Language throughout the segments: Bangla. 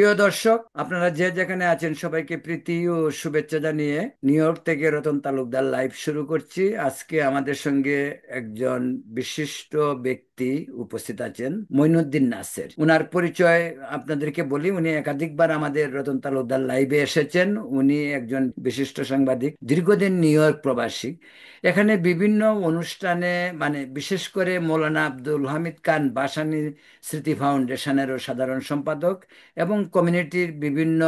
প্রিয় দর্শক, আপনারা যে যেখানে আছেন সবাইকে প্রীতি ও শুভেচ্ছা জানিয়ে নিউ ইয়র্ক থেকে রতন তালুকদার লাইভ শুরু করছি। আজকে আমাদের সঙ্গে একজন বিশিষ্ট ব্যক্তি উপস্থিত আছেন, মঈনুদ্দিন নাসের। উনার পরিচয় আপনাদেরকে বলি, উনি একাধিকবার আমাদের রতন তালুকদার লাইভে এসেছেন। উনি একজন বিশিষ্ট সাংবাদিক, দীর্ঘদিন নিউ ইয়র্ক প্রবাসী। এখানে বিভিন্ন অনুষ্ঠানে, মানে বিশেষ করে মৌলানা আব্দুল হামিদ খান ভাসানী স্মৃতি ফাউন্ডেশনেরও সাধারণ সম্পাদক এবং কমিউনিটির বিভিন্ন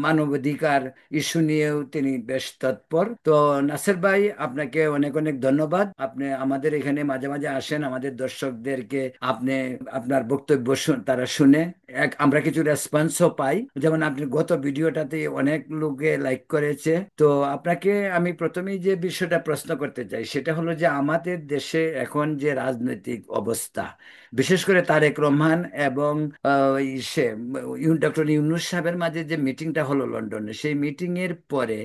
মানবাধিকার ইস্যু নিয়েও তিনি বেশ তৎপর। তো নাসের ভাই, আপনাকে অনেক অনেক ধন্যবাদ। আপনি আমাদের এখানে মাঝে মাঝে আসেন, আমাদের দর্শকদেরকে আপনি আপনার বক্তব্য তারা শুনে আমরা কিছু রেসপন্সও পাই। যেমন আপনি গত ভিডিওটাতে অনেক লোকে লাইক করেছে। তো আপনাকে আমি প্রথমেই যে বিষয়টা প্রশ্ন করতে চাই সেটা হলো যে আমাদের দেশে এখন যে রাজনৈতিক অবস্থা, বিশেষ করে তারেক রহমান এবং সে ডক্টর ইউনূস সাহেবের মাঝে যে মিটিংটা হলো লন্ডনে, সেই মিটিং এর পরে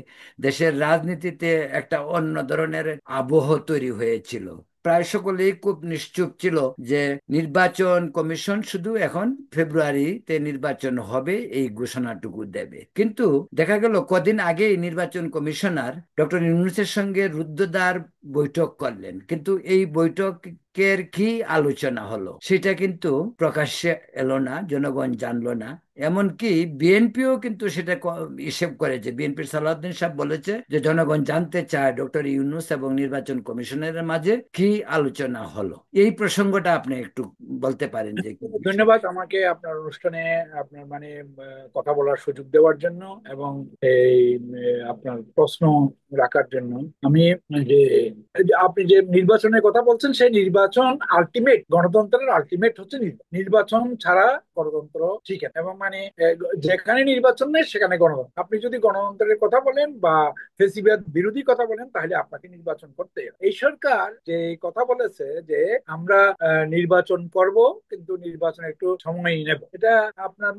দেশের রাজনীতিতে একটা অন্য ধরনের আবহ তৈরি হয়েছিল। প্রায় সকলেই খুব নিশ্চুপ ছিল যে নির্বাচন কমিশন শুধু এখন ফেব্রুয়ারিতে নির্বাচন হবে এই ঘোষণাটুকু দেবে। কিন্তু দেখা গেল কদিন আগেই নির্বাচন কমিশনার ডক্টর ইউনূসের সঙ্গে রুদ্ধদ্বার বৈঠক করলেন, কিন্তু এই বৈঠকের কি আলোচনা হলো সেটা কিন্তু প্রকাশ্যে এলো না, জনগণ জানলো না। এমনকি বিএনপিও কিন্তু সেটা হিসেব করেছে। বিএনপির সালাউদ্দিন সাহেব বলেছে যে জনগণ জানতে চায় ডক্টর ইউনূস এবং নির্বাচন কমিশনের মাঝে কি আলোচনা হলো। এই প্রসঙ্গটা আপনি একটু বলতে পারেন যে কি বিষয়। ধন্যবাদ আমাকে আপনার অনুষ্ঠানে আপনার কথা বলার সুযোগ দেওয়ার জন্য এবং এই আপনার প্রশ্ন রাখার জন্য। আমি যে এই যে আপনি যে নির্বাচনের কথা বলছেন, সেই নির্বাচন আলটিমেট, গণতন্ত্রের আলটিমেট হচ্ছে নির্বাচন ছাড়া গণতন্ত্র ঠিক আছে। এবং যেখানে নির্বাচন নেই সেখানে গণতন্ত্র। আপনি যদি গণতন্ত্রের কথা বলেন বা ফেসিবাদ বিরোধী কথা বলেন তাহলে আপনাকে নির্বাচন করতে হবে। এই সরকার যে কথা বলেছে যে আমরা নির্বাচন করব, কিন্তু নির্বাচনে একটু সময় নেব, এটা আপনার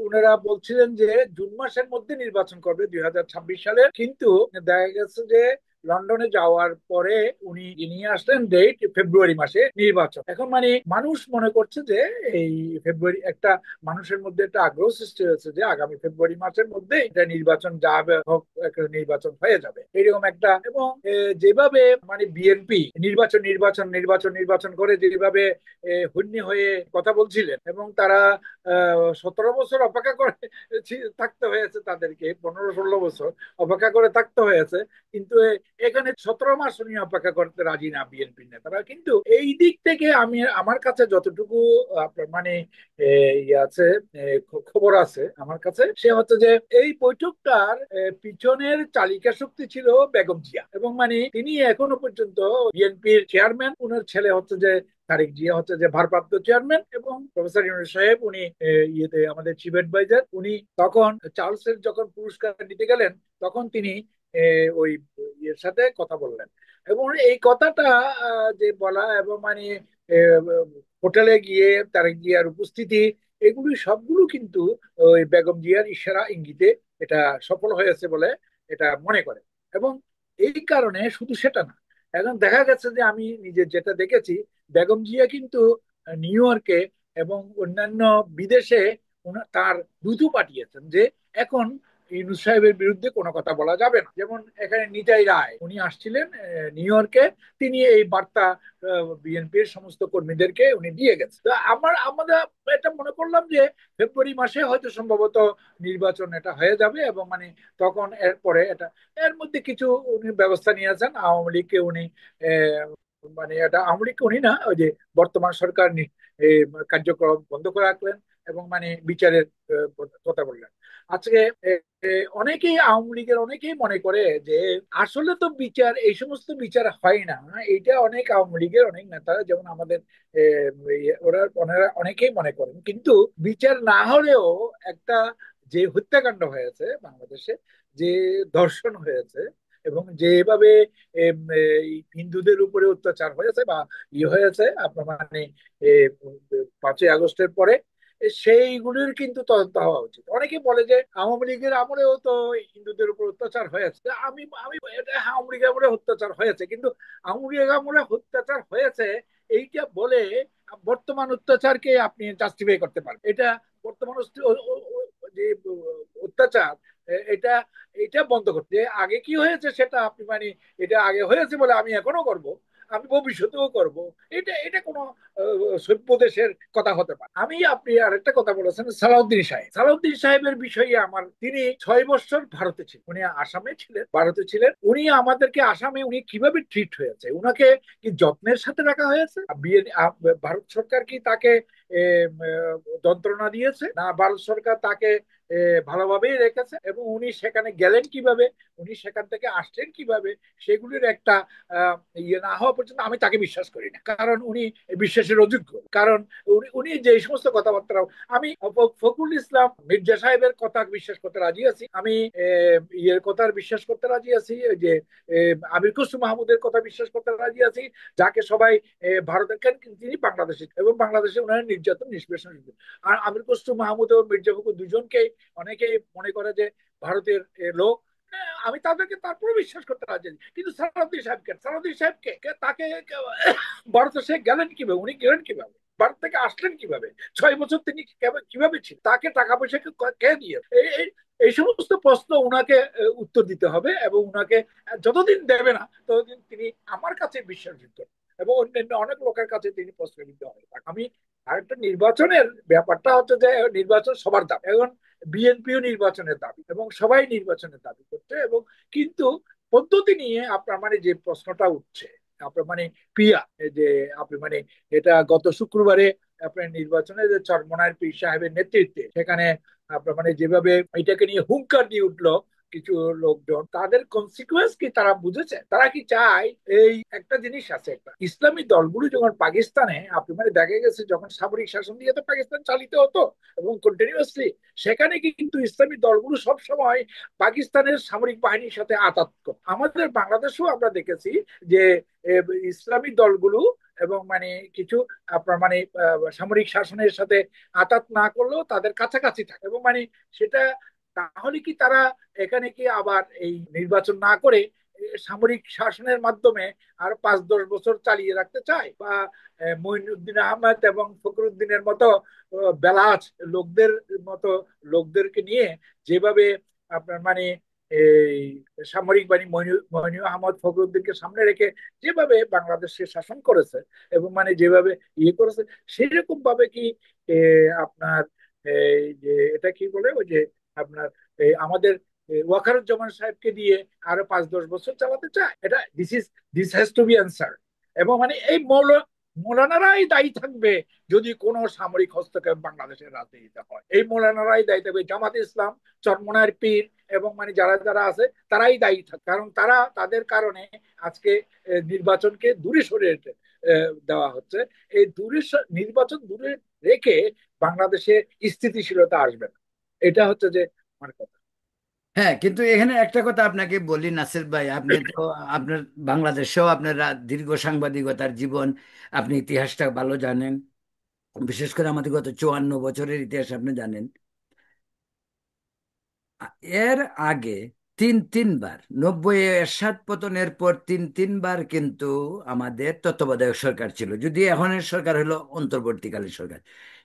ওনারা বলছিলেন যে জুন মাসের মধ্যে নির্বাচন করবে 2026 সালে। কিন্তু দেখা গেছে যে লন্ডনে যাওয়ার পরে উনি নিয়ে আসলেন ডেট ফেব্রুয়ারি মাসে নির্বাচন। এখন মানুষ মনে করছে যে এই ফেব্রুয়ারি একটা, মানুষের মধ্যে একটা আগ্রহ সৃষ্টি হয়েছে যে আগামী ফেব্রুয়ারি মাসের মধ্যে এটা নির্বাচন যাবে, হোক একটা নির্বাচন হয়ে যাবে এরকম একটা। এবং যেভাবে বিএনপি নির্বাচন নির্বাচন নির্বাচন নির্বাচন করে যেভাবে হন্যে হয়ে কথা বলছিলেন, এবং তারা 17 বছর অপেক্ষা করে থাকতে হয়েছে, তাদেরকে 15-16 বছর অপেক্ষা করে থাকতে হয়েছে। কিন্তু এখানে 17 মাস উনি অপেক্ষা করতে রাজি না বিএনপি নেতারা। কিন্তু এই দিক থেকে আমি, আমার কাছে যতটুকু আপনার ইয়ে আছে, খবর আছে আমার কাছে, সে হচ্ছে যে এই বৈঠকটার পিছনের চালিকা শক্তি ছিল বেগম জিয়া। এবং তিনি এখনো পর্যন্ত বিএনপির চেয়ারম্যান, ওনার ছেলে হচ্ছে যে তারেক জিয়া হচ্ছে যে ভারপ্রাপ্ত চেয়ারম্যান, এবং প্রফেসর ইউনূস সাহেব উনি ইয়েতে আমাদের চিফ অ্যাডভাইজার। উনি তখন চার্লসের যখন পুরস্কার নিতে গেলেন তখন তিনি ওই ইয়ের সাথে কথা বললেন। এবং এই কথাটা যে বলা এবং আহ, হোটেলে গিয়ে তারেক জিয়ার উপস্থিতি, এগুলি সবগুলো কিন্তু ওই বেগম জিয়ার ইশারা ইঙ্গিতে এটা সফল হয়েছে বলে এটা মনে করে। এবং এই কারণে শুধু সেটা না, এখন দেখা গেছে যে আমি নিজে যেটা দেখেছি, বেগম জিয়া কিন্তু নিউ ইয়র্কে এবং অন্যান্য বিদেশে তার দূত পাঠিয়েছেন যে এখন ইউনূস সাহেবের বিরুদ্ধে কোনো কথা বলা যাবে না। যেমন এখানে নিতাই রায় উনি আসছিলেন নিউ ইয়র্কে, তিনি এই বার্তা বিএনপির সমস্ত কর্মীদেরকে উনি দিয়ে গেছেন। তো আমরা এটা মনে করলাম যে ফেব্রুয়ারি মাসে হয়তো সম্ভবত নির্বাচন এটা হয়ে যাবে। এবং তখন এরপরে এটা, এর মধ্যে কিছু উনি ব্যবস্থা নিয়েছেন। আওয়ামী লীগকে উনি আহ, এটা আওয়ামী লীগকে উনি না, ওই যে বর্তমান সরকার এই কার্যক্রম বন্ধ করে রাখলেন এবং বিচারের কথা বললেন। আজকে এ, এ, অনেকেই আওয়ামী লীগের অনেকেই মনে করে যে আসলে তো বিচার, এই সমস্ত বিচার হয় না। এইটা অনেক আওয়ামী লীগের অনেক নেতারা, যেমন আমাদের ওনারা অনেকেই মনে করেন। কিন্তু বিচার না হলেও একটা, যে হত্যাকাণ্ড হয়েছে বাংলাদেশে, যে ধর্ষণ হয়েছে, এবং যেভাবে এই হিন্দুদের উপরে অত্যাচার হয়েছে বা হয়েছে আপনার 5ই আগস্টের পরে, সেইগুলির কিন্তু তদন্ত হওয়া উচিত। অনেকে বলে যে আওয়ামী লীগের আমলেও তো হিন্দুদের উপর অত্যাচার হয়েছে। আমি আমি এটা, হ্যাঁ, আওয়ামী লীগের আমলে অত্যাচার হয়েছে, কিন্তু আওয়ামী লীগের আমলে অত্যাচার হয়েছে এইটা বলে বর্তমান অত্যাচারকে আপনি জাস্টিফাই করতে পারেন? এটা বর্তমান যে অত্যাচার, এটা এটা বন্ধ করতে, যে আগে কি হয়েছে সেটা আপনি মানে এটা আগে হয়েছে বলে আমি এখনো করব, আমি ভবিষ্যতেও করব, এটা এটা কোনো সভ্য দেশের কথা হতে পারে? আপনি আরেকটা কথা বলেছেন সালাউদ্দিন সাহেব, সালাউদ্দিন সাহেবের বিষয়ে আমার, তিনি 6 বছর ভারতে ছিলেন, উনি আসামে ছিলেন, ভারতে ছিলেন। উনি আমাদেরকে আসামে উনি কিভাবে ট্রিট হয়েছে, উনাকে কি যত্নের সাথে রাখা হয়েছে? ভারত সরকার কি তাকে যন্ত্রণা দিয়েছে না? ভারত সরকার তাকে ভালোভাবেই রেখেছে? এবং উনি সেখানে গেলেন কিভাবে, উনি সেখান থেকে আসলেন কিভাবে, সেগুলির একটা ইয়ে না হওয়া পর্যন্ত আমি তাকে বিশ্বাস করি না, কারণ উনি বিশ্বাসের অযোগ্য। কারণ উনি যে সমস্ত কথাবার্তা, আমি ফখরুল ইসলাম মির্জা সাহেবের কথা বিশ্বাস করতে রাজি আছি, আমি ইয়ের কথা বিশ্বাস করতে রাজি আছি, যে আমির খসরু মাহমুদের কথা বিশ্বাস করতে রাজি আছি, যাকে সবাই ভারতের, তিনি বাংলাদেশে এবং বাংলাদেশে ওনার নির্যাতন নিষ্পেষণ। আর আমির খসরু মাহমুদ এবং মির্জা ফখরুল দুজনকেই অনেকেই মনে করে যে ভারতের লোক। আমি তাদেরকে তারপরে বিশ্বাস করতে রাজি আছি। কিন্তু সালাউদ্দিন সাহেবকে তাকে ভারতে সে গেলেন কিভাবে, উনি গেলেন কিভাবে, ভারত থেকে আসলেন কিভাবে, 6 বছর তিনি কিভাবে ছিলেন, তাকে টাকা পয়সা কে দিয়ে, এই সমস্ত প্রশ্ন উনাকে উত্তর দিতে হবে। এবং উনাকে যতদিন দেবে না ততদিন তিনি আমার কাছে বিশ্বাসযোগ্য, এবং অন্যান্য অনেক লোকের কাছে তিনি প্রশ্নবিদ্ধ হবে। আমি আরেকটা নির্বাচনের ব্যাপারটা হচ্ছে যে নির্বাচন সবার দাবি, এখন বিএনপিও নির্বাচনের দাবি এবং সবাই নির্বাচনের দাবি করছে, এবং কিন্তু পদ্ধতি নিয়ে আপনার মানে যে প্রশ্নটা উঠছে, আপনার মানে পিয়া, যে আপনি মানে এটা গত শুক্রবারে আপনার নির্বাচনে যে চরমনায়ের পীর সাহেবের নেতৃত্বে সেখানে আপনার মানে যেভাবে এটাকে নিয়ে হুঙ্কার দিয়ে উঠলো কিছু লোকজন, তাদের কনসিকুয়েন্স কি তারা বুঝেছে? তারা কি চায়? এই একটা জিনিস আছে, একটা ইসলামী দলগুলো যখন পাকিস্তানে আপনি মানে দেখা গেছে যখন সামরিক শাসন দিয়ে তো পাকিস্তান চালিত হতো এবং কন্টিনিউয়াসলি, সেখানে কিন্তু ইসলামী দলগুলো সব সময় পাকিস্তানের সামরিক বাহিনীর সাথে আঘাত করত। আমাদের বাংলাদেশেও আমরা দেখেছি যে ইসলামী দলগুলো এবং মানে কিছু আপনার মানে সামরিক শাসনের সাথে আঘাত না করলেও তাদের কাছাকাছি থাকে, এবং মানে সেটা, তাহলে কি তারা এখানে কি আবার এই নির্বাচন না করে সামরিক শাসনের মাধ্যমে আর 5-10 বছর চালিয়ে রাখতে চায়? বা মঈনুদ্দিন আহমেদ এবং ফখরুদ্দিনের মতো বেলাজ লোকদের মতো লোকদেরকে নিয়ে যেভাবে আপনার মানে এই সামরিক বাহিনী মইনু আহমদ ফখরুদ্দিনকে সামনে রেখে যেভাবে বাংলাদেশকে শাসন করেছে এবং মানে যেভাবে ইয়ে করেছে, সেরকম ভাবে কি আপনার এই যে এটা কি বলে ওই যে আপনার আমাদের ওয়াকারুজ্জামান সাহেবকে দিয়ে আরো 5-10 বছর চালাতে চায়? এটা this has to be answer. এবং মানে এই মৌলানারাই দায়ী থাকবে যদি কোনো সামরিক হস্তক্ষেপ বাংলাদেশের রাজনীতিতে হয়। এই মৌলানারাই দায়ী থাকবে, জামাত ইসলাম, চরমনায়ের পীর এবং মানে যারা যারা আছে তারাই দায়ী থাকে, কারণ তারা, তাদের কারণে আজকে নির্বাচনকে দূরে সরে দেওয়া হচ্ছে। এই নির্বাচন দূরে রেখে বাংলাদেশে স্থিতিশীলতা আসবে না, এটা হচ্ছে যে আমার কথা। হ্যাঁ, কিন্তু এখানে একটা কথা আপনাকে বলি নাসির ভাই, আপনি তো আপনার বাংলাদেশেও আপনার দীর্ঘ সাংবাদিকতার জীবন, আপনি ইতিহাসটা ভালো জানেন, বিশেষ করে আমাদের গত 54 বছরের ইতিহাস আপনি জানেন। এর আগে তিনবার 90 এরশাদ পতনের পর তিনবার কিন্তু আমাদের তত্ত্বাবধায়ক সরকার ছিল, যদি এখনের সরকার হলো অন্তর্বর্তীকালীন সরকার।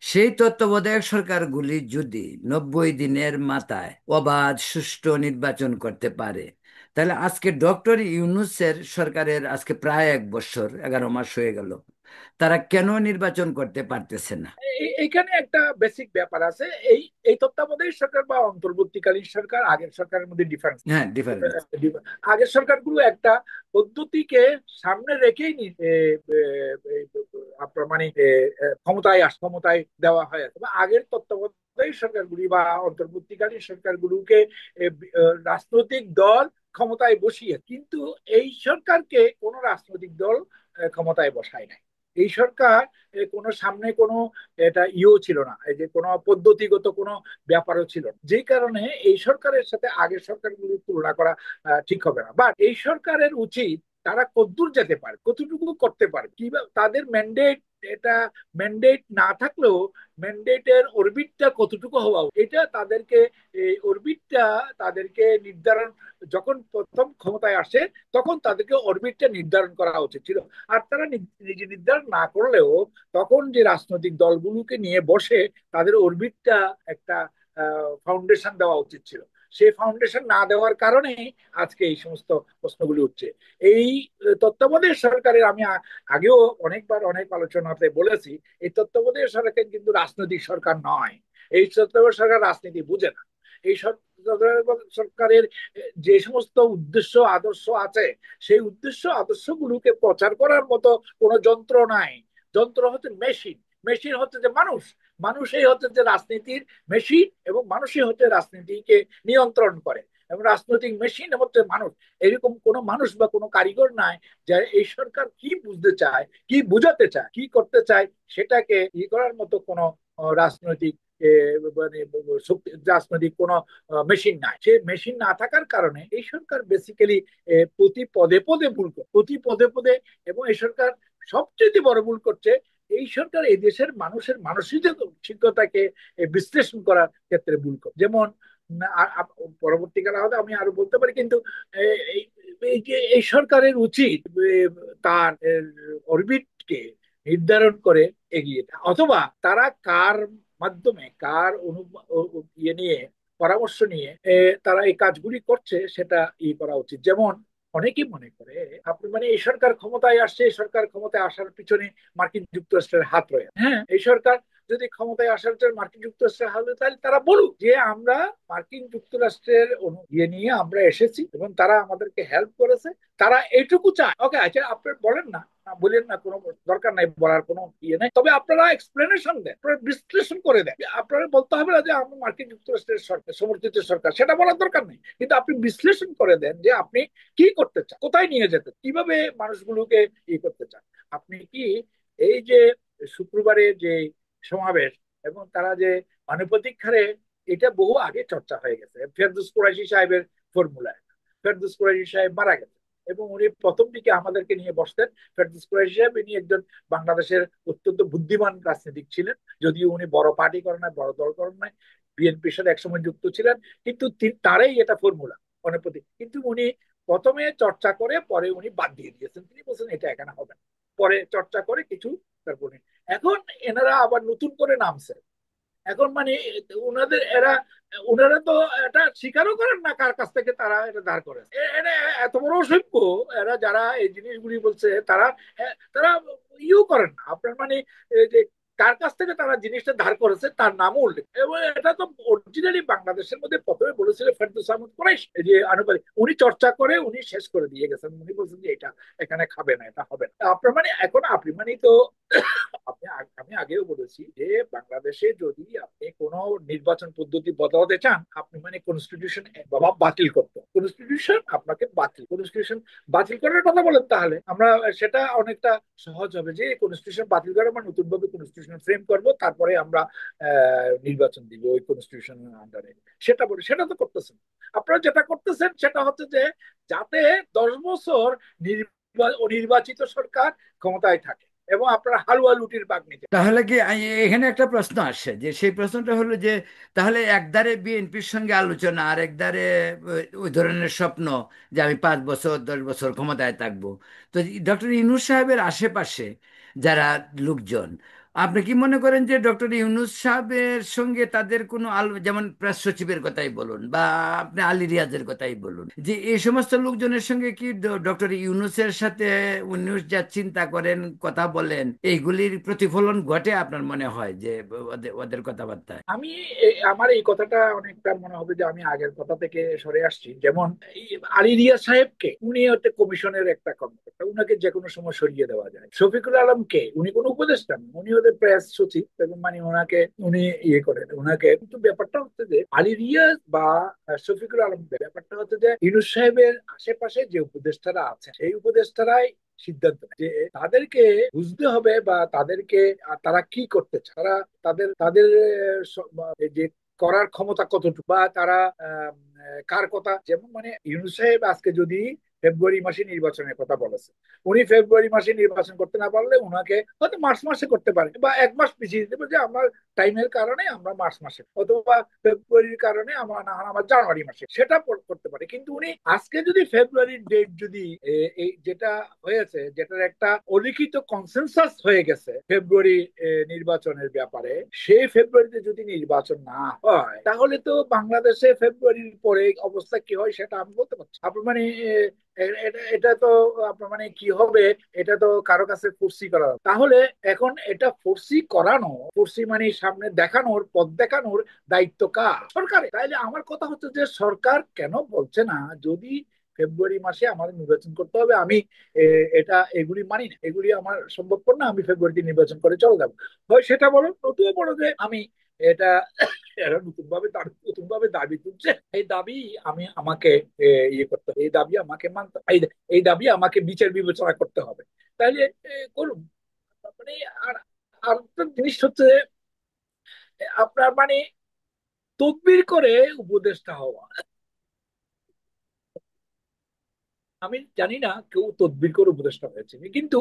সেই তত্ত্বাবধায়ক সরকারগুলি যদি 90 দিনের মাথায় অবাধ সুষ্ঠু নির্বাচন করতে পারে, তাহলে আজকে ডক্টর ইউনূসের সরকারের আজকে প্রায় 1 বছর 11 মাস হয়ে গেল, তারা কেন নির্বাচন করতে পারতেছে না? এইখানে একটা বেসিক ব্যাপার আছে। এই এই তত্ত্বাবধায়ক সরকার বা অন্তর্বর্তীকালীন সরকার আগের সরকারের মধ্যে ডিফারেন্স। হ্যাঁ, ডিফারেন্স। আগের সরকারগুলো একটা পদ্ধতিকে সামনে রেখেই আপনার মানে ক্ষমতায় দেওয়া হয়। তবে আগের তত্ত্বাবধায়ক সরকারগুলি বা অন্তর্বর্তীকালীন সরকারগুলোকে রাজনৈতিক দল ক্ষমতায় বসিয়ে, কিন্তু এই সরকারকে কোন রাজনৈতিক দল ক্ষমতায় বসায় নাই। এই সরকার কোনো সামনে কোনো এটা ইয়েও ছিল না, এই যে কোনো পদ্ধতিগত কোনো ব্যাপারও ছিল না, যে কারণে এই সরকারের সাথে আগের সরকারগুলোর তুলনা করা ঠিক হবে না। বাট এই সরকারের উচিত তারা কতদূর যেতে পারে, কতটুকু করতে পারে, কিভাবে তাদের ম্যান্ডেট, এটা ম্যান্ডেট না থাকলেও ম্যান্ডেটের অরবিটটা কতটুকু হওয়া এটা তাদেরকে, এই অরবিটটা তাদেরকে নির্ধারণ, যখন প্রথম ক্ষমতায় আসে তখন তাদেরকে অরবিটটা নির্ধারণ করা উচিত ছিল। আর তারা নিজে নির্ধারণ না করলেও তখন যে রাজনৈতিক দলগুলোকে নিয়ে বসে তাদের অরবিটটা একটা ফাউন্ডেশন দেওয়া উচিত ছিল। সেই ফাউন্ডেশন না দেওয়ার কারণেই আজকে এই সমস্ত প্রশ্নগুলি উঠছে। এই তত্ত্বাবধায়ক সরকারের আমি আগেও অনেকবার অনেক আলোচনাতে বলেছি, এই তত্ত্বাবধায়ক সরকার কিন্তু রাজনৈতিক সরকার নয়। এই তত্ত্বাবধায়ক সরকার রাজনীতি বুঝে না। এই সরকারের যে সমস্ত উদ্দেশ্য আদর্শ আছে, সেই উদ্দেশ্য আদর্শগুলোকে প্রচার করার মতো কোনো যন্ত্র নাই। যন্ত্র হচ্ছে মেশিন, মেশিন হচ্ছে যে মানুষ, মানুষই হচ্ছে যে রাজনীতির মেশিন, এবং মানুষই হচ্ছে রাজনীতিকে নিয়ন্ত্রণ করে, এবং রাজনৈতিক মেশিন হচ্ছে মানুষ। এরকম কোনো মানুষ বা কোনো কারিগর নাই যে এই সরকার কি বুঝতে চায়, কি বুঝাতে চায়, কি করতে চায়, সেটাকে ই করার মতো কোনো রাজনৈতিক মানে রাজনৈতিক কোনো মেশিন নাই। সে মেশিন না থাকার কারণে এই সরকার বেসিক্যালি প্রতি পদে পদে ভুল করে, প্রতি পদে পদে। এবং এই সরকার সবচেয়ে বড় ভুল করছে, এই সরকার এই দেশের মানুষের মানসিকতাকে বিশ্লেষণ করার ক্ষেত্রে ভুল করে। যেমন পরবর্তীকালে হয়তো আমি আরো বলতে পারি, কিন্তু এই এই যে এই সরকারের উচিত তার অরবিটকে নির্ধারণ করে এগিয়ে দেয়, অথবা তারা কার মাধ্যমে কার ইয়ে নিয়ে পরামর্শ নিয়ে তারা এই কাজগুলি করছে সেটা করা উচিত। যেমন অনেকেই মনে করে আপনি মানে এই সরকার ক্ষমতায় আসছে, এই সরকার ক্ষমতায় আসার পিছনে মার্কিন যুক্তরাষ্ট্রের হাত রয়েছে। হ্যাঁ, এই সরকার যদি ক্ষমতায় আসার জন্য মার্কিন যুক্তরাষ্ট্রের হাত রয়েছে, তাহলে তারা বলুক যে আমরা মার্কিন যুক্তরাষ্ট্রের ইয়ে নিয়ে আমরা এসেছি এবং তারা আমাদেরকে হেল্প করেছে, তারা এইটুকু চায়। ওকে, আচ্ছা, আপনি বলেন না, বলেন না, কোনো দরকার নাই, বলার কোনো ইয়ে নাই, তবে আপনারা এক্সপ্লেনেশন দেন, আপনারা বিশ্লেষণ করে দেন। আপনারা বলতে হবে না যে আমরা মার্কিন যুক্তরাষ্ট্রের সরকার সমর্থিত সরকার, সেটা বলার দরকার নেই, কিন্তু আপনি বিশ্লেষণ করে দেন যে আপনি কি করতে চান, কোথায় নিয়ে যেতে, কিভাবে মানুষগুলোকে করতে চান। আপনি কি এই যে শুক্রবারে যে সমাবেশ, এবং তারা যে মানবাধিক হারে, এটা বহু আগে চর্চা হয়ে গেছে ফেরদৌস কুরাইশি সাহেবের ফর্মুলায়। ফেরদৌস কুরাইশি সাহেব মারা গেছে, এবং উনি প্রথম দিকে আমাদেরকে নিয়ে বসতেন। ফেরদৌস কুরাইশি সাহেব ইনি একজন বাংলাদেশের অত্যন্ত বুদ্ধিমান রাজনীতিক ছিলেন, যদিও উনি বড় পার্টি করেন নাই, বড় দল করেন নাই, বিএনপির সাথে একসময় যুক্ত ছিলেন, কিন্তু তারই এটা ফর্মুলা অনেক প্রতি। কিন্তু উনি প্রথমে চর্চা করে পরে উনি বাদ দিয়ে দিয়েছেন, তিনি বলছেন এটা এখানে হবে না। পরে চর্চা করে কিছু, তারপরে এখন এনারা আবার নতুন করে নামছে। এখন মানে ওনাদের ওনারা তো এটা স্বীকারও করেন না কার কাছ থেকে তারা এটা ধার করে। এটা এত বড় অসভ্য, এরা যারা এই জিনিসগুলি বলছে, তারা তারা করেন না আপনার মানে যে কার কাছ থেকে তারা জিনিসটা ধার করেছে তার নামও উল্লেখ। এবং এটা তো অরিজিনালি বাংলাদেশের মধ্যে প্রথমে বলেছিল ফেরদৌস আহমদ কুরাইশ, যে আনুপাতিক উনি চর্চা করে উনি শেষ করে দিয়ে গেছেন। উনি বলছেন যে এটা এখানে খাবে না, এটা হবে না। আপনার মানে এখন আপনি মানে তো আপনি আমি আগেও বলেছি যে বাংলাদেশে যদি আপনি কোনো নির্বাচন পদ্ধতি বদলাতে চান, আপনি মানে কনস্টিটিউশন বাতিল করতে, কনস্টিটিউশন আপনাকে বাতিল, কনস্টিটিউশন বাতিল করার কথা বলেন, তাহলে আমরা সেটা অনেকটা সহজ হবে যে কনস্টিটিউশন বাতিল করে আমরা নতুন ভাবে কনস্টিটিউশন ফ্রেম করব, তারপরে আমরা নির্বাচন দিব ওই কনস্টিটিউশনের আন্ডারে। সেটা বলি, সেটা তো করতেছেন। আপনারা যেটা করতেছেন সেটা হচ্ছে যে যাতে 10 বছর নির্বাচিত সরকার ক্ষমতায় থাকে এবং আপনারা হালুয়া লুটির ভাগ নিতে। তাহলে কি এখানে একটা প্রশ্ন আসে, যে সেই প্রশ্নটা হলো যে তাহলে একধারে বিএনপির সঙ্গে আলোচনা আর একধারে ওই ধরনের স্বপ্ন যে আমি 5 বছর 10 বছর ক্ষমতায় থাকবো। তো ডক্টর ইউনূস সাহেবের আশেপাশে যারা লোকজন, আপনি কি মনে করেন যে ডক্টর ইউনূস সাহেবের সঙ্গে তাদের কোনো যেমন প্রেস সচিবের কথাই বলুন বা আপনি আলী রিয়াজের কথাই বলুন, যে এই সমস্ত লোকজনের সঙ্গে কি ডক্টর ইউনূসের সাথে ইউনূস যা চিন্তা করেন, কথা বলেন, এইগুলির প্রতিফলন ঘটে আপনার মনে হয় যে ওদের ওদের কথাবার্তায়? আমি আমার এই কথাটা অনেকটা মনে হবে যে আমি আগের কথা থেকে সরে আসছি। যেমন এই আলী রিয়াজ সাহেবকে, উনি হচ্ছে কমিশনের একটা কর্মকর্তা, উনাকে যে কোনো সময় সরিয়ে দেওয়া যায়। শফিকুল আলমকে, উনি কোনো উপদেষ্টা না, উনি ওদের প্রেস সচিব, এবং মানে ওনাকে উনি করেন ওনাকে। কিন্তু ব্যাপারটা হচ্ছে যে আলী রিয়াজ বা শফিকুল আলম, ব্যাপারটা হচ্ছে যে ইউনূস সাহেবের আশেপাশে যে উপদেষ্টারা আছে, সেই উপদেষ্টারাই সিদ্ধান্ত নেয় যে তাদেরকে বুঝতে হবে বা তাদেরকে তারা কি করতে চায়, তারা তাদের তাদের যে করার ক্ষমতা কতটুকু, বা তারা কার কথা। যেমন মানে ইউনূস সাহেব আজকে যদি ফেব্রুয়ারি মাসে নির্বাচনের কথা বলেছে। উনি ফেব্রুয়ারি মাসে নির্বাচন করতে না পারলে উনাকে হয়তো মার্চ মাসে করতে পারে, বা 1 মাস পিছিয়ে দিতে পারে, যে আমার টাইমের কারণে আমরা মার্চ মাসে, অথবা ফেব্রুয়ারির কারণে আমার না হয় আমার জানুয়ারি মাসে, সেটা করতে পারে। কিন্তু উনি আজকে যদি ফেব্রুয়ারির ডেট যদি এই যেটা হয়েছে, যেটার একটা অলিখিত কনসেনসাস হয়ে গেছে ফেব্রুয়ারি নির্বাচনের ব্যাপারে, সেই ফেব্রুয়ারিতে যদি নির্বাচন না হয়, তাহলে তো বাংলাদেশে ফেব্রুয়ারির পরে অবস্থা কি হয় সেটা আমি বলতে পারছি। আপনার মানে এটা তো আপনার মানে কি হবে, এটা তো কারো কাছে ফোর্সি করা হবে। তাহলে এখন এটা ফোর্সি করানো, ফোর্সি মানে সামনে দেখানোর, পথ দেখানোর দায়িত্ব কার? সরকারের। তাইলে আমার কথা হচ্ছে যে সরকার কেন বলছে না, যদি ফেব্রুয়ারি মাসে আমাদের নির্বাচন করতে হবে, আমি এটা এগুলি মানি না, এগুলি আমার সম্ভবপর না, আমি ফেব্রুয়ারিতে নির্বাচন করে চলে যাবো। হয় সেটা বলো, নতুবা বলো যে আমি এটা, এরা নতুন ভাবে দাবি তুলছে, এই দাবি আমি আমাকে ইয়ে করতে হবে, এই দাবি আমাকে মানতে হবে, এই দাবি আমাকে বিচার বিবেচনা করতে হবে। তাইলে করুন। মানে আর আর একটা জিনিস হচ্ছে, আপনার মানে তদবির করে উপদেষ্টা হওয়া। আমি জানি না কেউ তদবির করে উপদেষ্টা হয়েছে কি, কিন্তু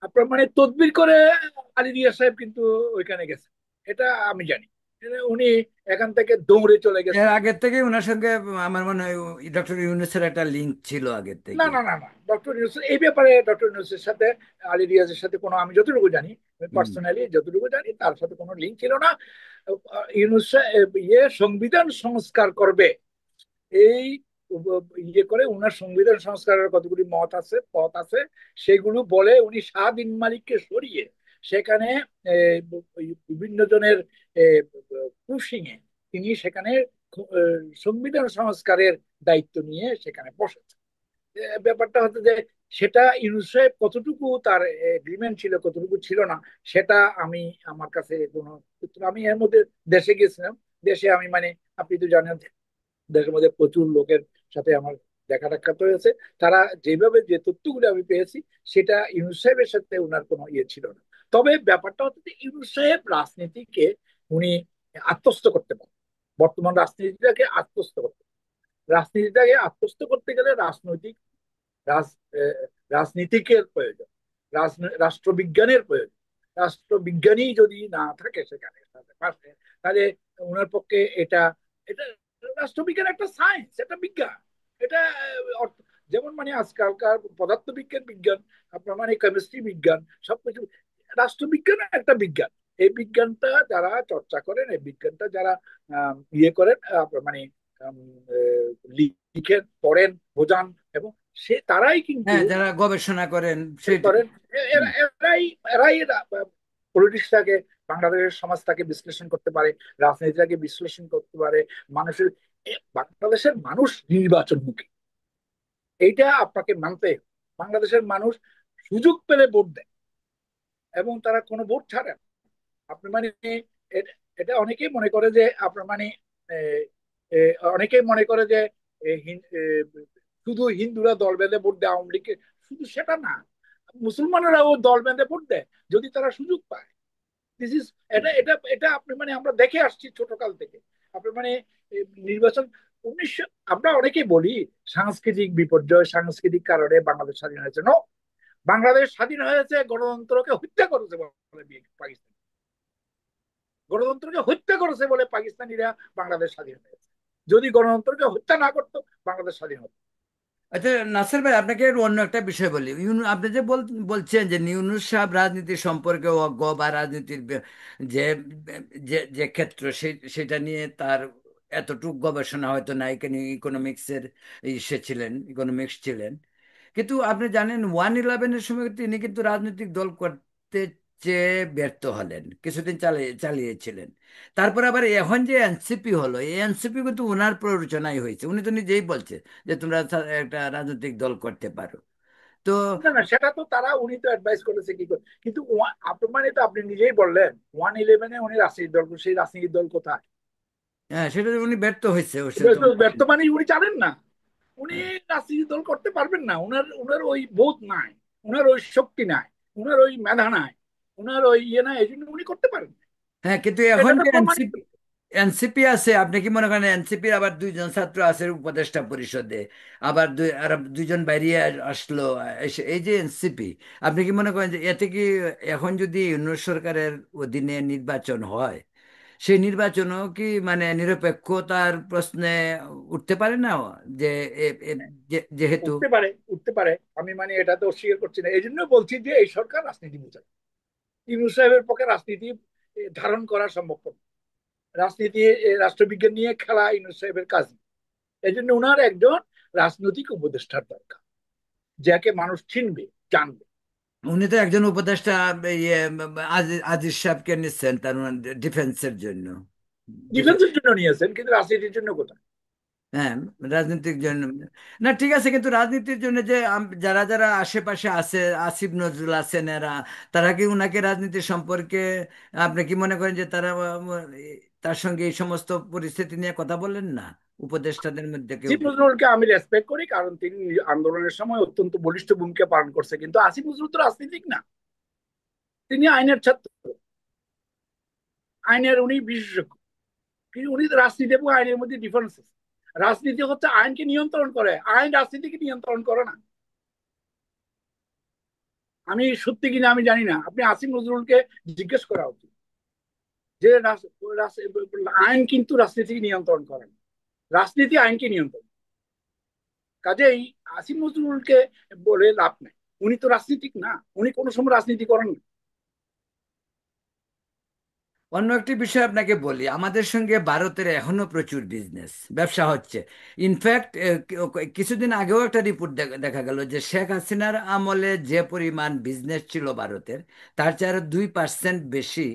আপনার মানে তদবির করে আলী রিয়াজ সাহেব কিন্তু ওইখানে গেছে, এটা আমি জানি। উনি এখান থেকে দৌড়ে চলে এর গেছেন। আগের থেকে ওনার সঙ্গে আমার মনে হয় ডক্টর ইউনূসের একটা লিঙ্ক ছিল আগের না থেকে। না না না, ডক্টর ইউনুস এই ব্যাপারে, ডক্টর ইউনুসের সাথে আলী রিয়াজের সাথে কোনো, আমি যতটুকু জানি, হুম। পার্সোনালি যতটুকু জানি, তার সাথে কোনো লিঙ্ক ছিল না। ইউনুস ইয়ে সংবিধান সংস্কার করবে, এই ইয়ে করে উনার সংবিধান সংস্কারের কতগুলি মত আছে, পথ আছে, সেগুলো বলে উনি শাহদিন মালিককে সরিয়ে সেখানে বিভিন্ন জনের পুশিং এ তিনি সেখানে সংবিধান সংস্কারের দায়িত্ব নিয়ে সেখানে বসেছেন। ব্যাপারটা হচ্ছে যে সেটা ইউনুস সাহেব কতটুকু তার এগ্রিমেন্ট ছিল, কতটুকু ছিল না, সেটা আমি, আমার কাছে কোনো সূত্র, আমি এর মধ্যে দেশে গেছিলাম। দেশে আমি মানে, আপনি তো জানেন, দেশের মধ্যে প্রচুর লোকের সাথে আমার দেখা সাক্ষাৎ হয়েছে। তারা যেভাবে যে তথ্যগুলো আমি পেয়েছি, সেটা ইউনুস সাহেবের সাথে ওনার কোনো ইয়ে ছিল না। তবে ব্যাপারটা হচ্ছে যে ইউনুস সাহেব রাজনীতিকে উনি আত্মস্থ করতে পারেন, বর্তমান রাজনীতিটাকে আত্মস্থ করতে, রাজনীতিটাকে আত্মস্থ করতে গেলে রাজনৈতিক রাজ রাজনীতিকের প্রয়োজন, রাষ্ট্রবিজ্ঞানের প্রয়োজন। রাষ্ট্রবিজ্ঞানী যদি না থাকে সেখানে পাশে, তাহলে ওনার পক্ষে এটা, এটা রাষ্ট্রবিজ্ঞান একটা সায়েন্স, একটা বিজ্ঞান। এটা যেমন মানে আজকালকার পদার্থবিজ্ঞান বিজ্ঞান, আপনার মানে কেমিস্ট্রি বিজ্ঞান, সবকিছু রাষ্ট্রবিজ্ঞান একটা বিজ্ঞান। এই বিজ্ঞানটা যারা চর্চা করেন, এই বিজ্ঞানটা যারা ইয়ে করেন, আপনার মানে আম, লিখেন, পড়েন, বোঝান, এবং সে তারাই কিন্তু হ্যাঁ, যারা গবেষণা করেন সেটা। করেন। হুম। এরাই এরাই পলিটিক্সটাকে, বাংলাদেশের সমাজটাকে বিশ্লেষণ করতে পারে, রাজনীতিটাকে বিশ্লেষণ করতে পারে। মানুষের বাংলাদেশের মানুষ নির্বাচনমুখী, এইটা আপনাকে মানতে হবে। বাংলাদেশের মানুষ সুযোগ পেলে ভোট দেয়, এবং তারা কোনো ভোট ছাড়ে না। আপনি মানে এ- এটা অনেকেই মনে করে যে আপনার মানে এ, এ, অনেকেই মনে করে যে শুধু হিন্দুরা দল বেঁধে ভোট দেয় আওয়ামী লীগকে, শুধু সেটা না, মুসলমানেরাও দল বেঁধে ভোট দেয় যদি তারা সুযোগ পায়। দিস ইজ, এটা এটা এটা আপনি মানে আমরা দেখে আসছি ছোটকাল থেকে। আপনি মানে নির্বাচন 1900, আমরা অনেকেই বলি সাংস্কৃতিক বিপর্যয়, সাংস্কৃতিক কারণে বাংলাদেশ স্বাধীন হয়েছে। নো, বাংলাদেশ স্বাধীন হয়েছে গণতন্ত্রকে হত্যা করেছে বলে পাকিস্তান, গণতন্ত্রকে হত্যা করেছে বলে পাকিস্তানিরা বাংলাদেশ স্বাধীন হয়েছে। যদি গণতন্ত্রকে হত্যা না করতো, বাংলাদেশ স্বাধীন হতো। আচ্ছা, নাসির ভাই, আপনাকে এর অন্য একটা বিষয় বলি। আপনি যে বলছেন যে ইউনূস সাহেব রাজনীতি সম্পর্কে অজ্ঞ, বা রাজনীতির যে যে যে ক্ষেত্র সেটা নিয়ে তার এতটুকু গবেষণা হয়তো নাই, কেন ইকোনমিক্সের সে ছিলেন, ইকোনমিক্স ছিলেন। কিন্তু আপনি জানেন 1/11-এর সময় তিনি কিন্তু রাজনৈতিক দল করতে চেয়ে ব্যর্থ হলেন, কিছুদিন চালিয়েছিলেন। তারপর আবার এখন যে এনসিপি হলো, এই এনসিপি কিন্তু ওনার প্ররোচনাই হয়েছে, উনি তো নিজেই বলছে যে তোমরা একটা রাজনৈতিক দল করতে পারো। তো না না, সেটা তো তারা, উনি তো অ্যাডভাইস করেছে কি করে, কিন্তু আপনার মানে তো আপনি নিজেই বললেন 1/11-এ উনি রাজনীতির দল, সেই রাজনীতির দল কোথায়? হ্যাঁ, সেটা উনি ব্যর্থ হয়েছে, ও সে এবার তো তো ব্যর্থ মানে উনি জানেন না, উনি হ্যাঁ। রাজনীতির দল করতে পারবেন না। উনার উনার ওই বোধ নাই, উনার ওই শক্তি নাই, উনার ওই মেধা নাই, উনার ওই ইয়ে নাই, এই জন্য উনি করতে পারেন না। হ্যাঁ, কিন্তু এটা এখন তো যে প্রমাণিত। এনসিপি এনসিপি আছে, আপনি কি মনে করেন এনসিপির আবার দুইজন ছাত্র আছে উপদেষ্টা পরিষদে, আবার দুইজন বাইরে আসলো, এই যে এনসিপি, আপনি কি মনে করেন যে এতে কি এখন যদি ইউনিট সরকারের অধীনে নির্বাচন হয়, সেই নির্বাচনও কি মানে নিরপেক্ষতার প্রশ্নে উঠতে পারে না? যে যেহেতু উঠতে পারে, উঠতে পারে। আমি এটা তো অস্বীকার করছি না, এই জন্য বলছি যে এই সরকার রাজনীতি বোঝে। ইউনূস সাহেবের পক্ষে রাজনীতি ধারণ করা সম্ভব না। রাজনীতি রাষ্ট্রবিজ্ঞান নিয়ে খেলা ইউনূস সাহেবের কাজ না। এই জন্য উনার একজন রাজনৈতিক উপদেষ্টার দরকার, যাকে মানুষ চিনবে, জানবে। উনি তো একজন উপদেষ্টা, ইয়ে, আজিজ সাহেবকে নিচ্ছেন তার ডিফেন্সের জন্য। ডিফেন্সের জন্য নিয়েছেন, কিন্তু রাজনীতির জন্য কোথায়? হ্যাঁ, রাজনীতির জন্য না, ঠিক আছে, কিন্তু রাজনীতির জন্য যে যারা যারা আশেপাশে আছে, আসিফ নজরুল আছেন, এরা, তারা কি উনাকে রাজনীতি সম্পর্কে, আপনি কি মনে করেন যে তারা তার সঙ্গে এই সমস্ত পরিস্থিতি নিয়ে কথা বলেন না, উপদেষ্টাদের মধ্যে কেউ আসিফ কি? নজরুলকে আমি রেসপেক্ট করি, কারণ তিনি আন্দোলনের সময় অত্যন্ত বলিষ্ঠ ভূমিকা পালন করছে, কিন্তু আসিফ নজরুল তো রাজনীতিক না। তিনি আইনের ছাত্র, আইনের উনি বিশেষজ্ঞ। কিন্তু উনি তো রাজনীতি এবং আইনের মধ্যে ডিফারেন্স আছে। রাজনীতি হচ্ছে আইনকে নিয়ন্ত্রণ করে, আইন রাজনীতিকে নিয়ন্ত্রণ করে না। আমি সত্যি কিনা আমি জানি না, আপনি আসিফ নজরুলকে জিজ্ঞেস করা উচিত যে আইন কিন্তু রাজনীতিকে নিয়ন্ত্রণ করে না, রাজনীতি আইনকে নিয়ন্ত্রণ। কাজেই আসিফ নজরুলকে বলে লাভ নাই, উনি তো রাজনীতিক না, উনি কোনো সময় রাজনীতি করেন না। অন্য একটি বিষয় আপনাকে বলি, আমাদের সঙ্গে ভারতের এখনো প্রচুর বিজনেস ব্যবসা হচ্ছে। ইনফ্যাক্ট কিছুদিন আগেও একটা রিপোর্ট দেখা গেল যে শেখ হাসিনার আমলে যে পরিমাণ বিজনেস ছিল ভারতের, তার চেয়ে আরো 2% বেশি